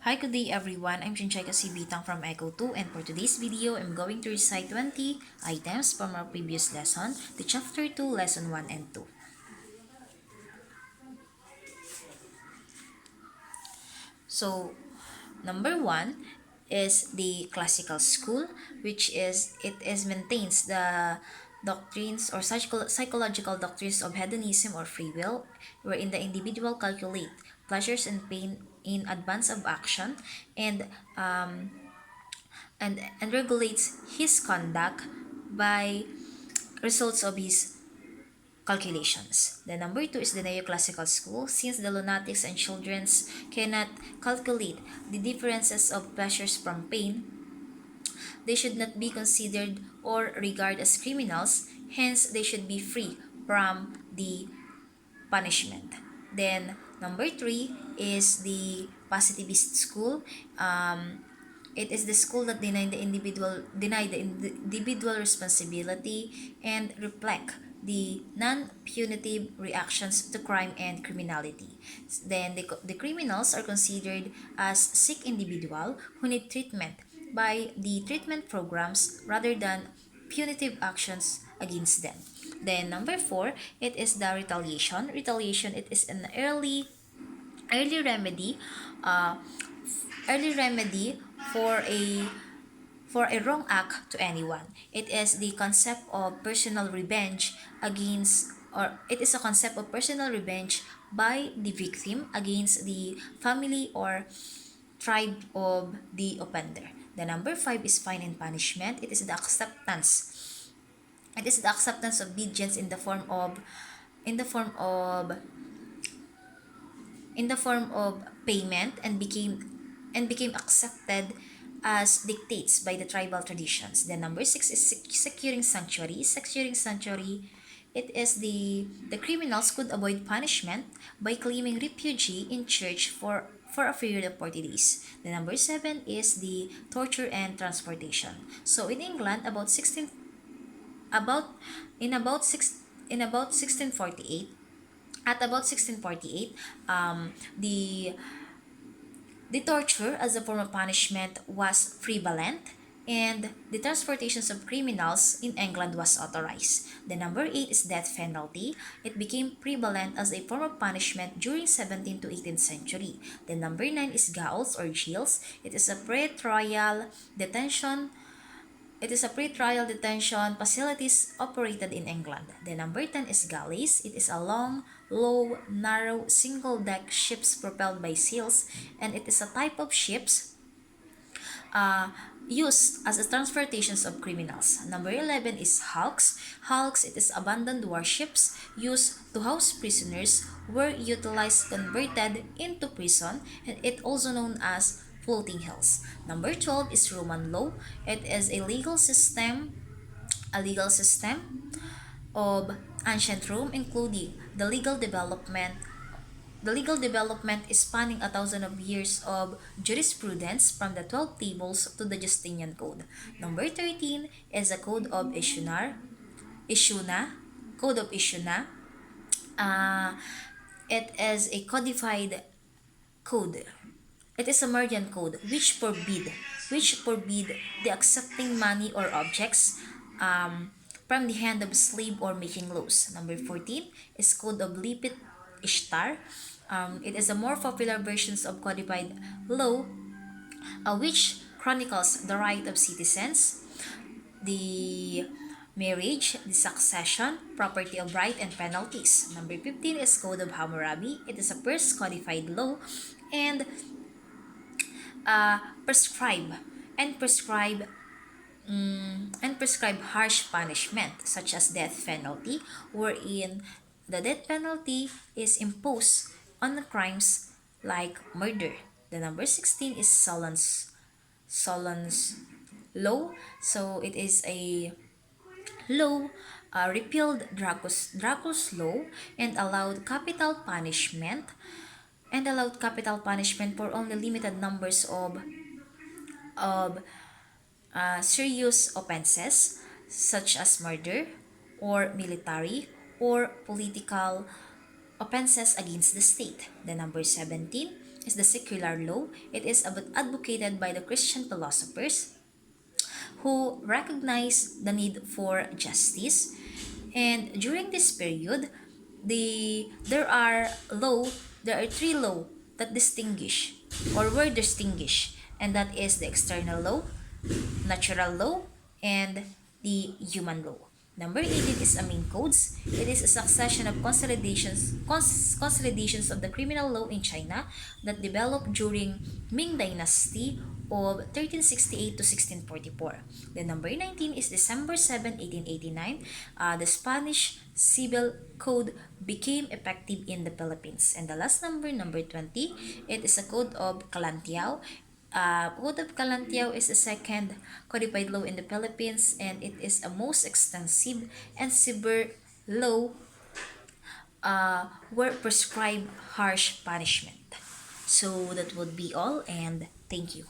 Hi, good day everyone. I'm Chinchay Kasibitang from Echo 2, and for today's video, I'm going to recite 20 items from our previous lesson, the Chapter 2, Lesson 1 and 2. So, number 1 is the classical school, which is it is maintains the doctrines or psychological doctrines of hedonism or free will, wherein the individual calculate pleasures and pain in advance of action and um, and regulates his conduct by results of his calculations. The number two is the neoclassical school. Since the lunatics and childrens cannot calculate the differences of pleasures from pain, they should not be considered or regarded as criminals, hence they should be free from the punishment. Then number three is the positivist school. It is the school that deny the individual responsibility and reflect the non-punitive reactions to crime and criminality. Then the criminals are considered as sick individual who need treatment by the treatment programs rather than punitive actions against them. Then number four, it is the retaliation. Retaliation, it is an early remedy, uh, early remedy for a wrong act to anyone. It is the concept of personal revenge against, or it is a concept of personal revenge by the victim against the family or tribe of the offender. The number five is fine and punishment. It is the acceptance. It is the acceptance of obedience in the form of payment and became accepted as dictates by the tribal traditions. Then number six is securing sanctuary. Securing sanctuary, it is the criminals could avoid punishment by claiming refuge in church for a period of 40 days. The number seven is the torture and transportation. So in England, about in about six in about 1648 at about 1648, the torture as a form of punishment was prevalent, and the transportations of criminals in England was authorized. The number 8 is death penalty. It became prevalent as a form of punishment during 17th to 18th century. The number 9 is gaols or jails. It is a pre-trial detention It is a pre-trial detention facilities operated in England. The number 10 is galleys. It is a long, low, narrow, single-deck ships propelled by sails, and it is a type of ships uh, used as a transportations of criminals. Number 11 is hulks. Hulks, it is abandoned warships used to house prisoners, were utilized converted into prison, and it also known as floating hills. Number 12 is Roman law. It is a legal system of ancient Rome, including the legal development is spanning a thousand of years of jurisprudence from the 12 tables to the Justinian Code. Number 13 is a Code of Ishuna. Uh, it is a codified code. It is a Marian code which forbid the accepting money or objects from the hand of a slave or making laws. Number 14 is Code of Lipit Ishtar. It is a more popular versions of codified law, which chronicles the right of citizens, the marriage, the succession, property of right, and penalties. Number 15 is Code of Hammurabi. It is a first codified law and uh, prescribe and prescribe and prescribe harsh punishment such as death penalty, wherein the death penalty is imposed on crimes like murder. The number 16 is Solon's law. So it is a law repealed Draco's law and allowed capital punishment for only limited numbers of serious offenses such as murder or military or political offenses against the state. The number 17 is the secular law. It is advocated by the Christian philosophers who recognize the need for justice. And during this period, there are three law that distinguish or were distinguished, and that is the external law, natural law, and the human law. Number 18 is Amin Codes. It is a succession of consolidations of the criminal law in China that developed during Ming Dynasty of 1368 to 1644. Then number 19 is December 7, 1889. The Spanish Civil Code became effective in the Philippines. And the last number, number 20, it is a Code of Calantiao. Code of Calantiao is the second codified law in the Philippines, and it is a most extensive and severe law where prescribe harsh punishment. So that would be all, and thank you.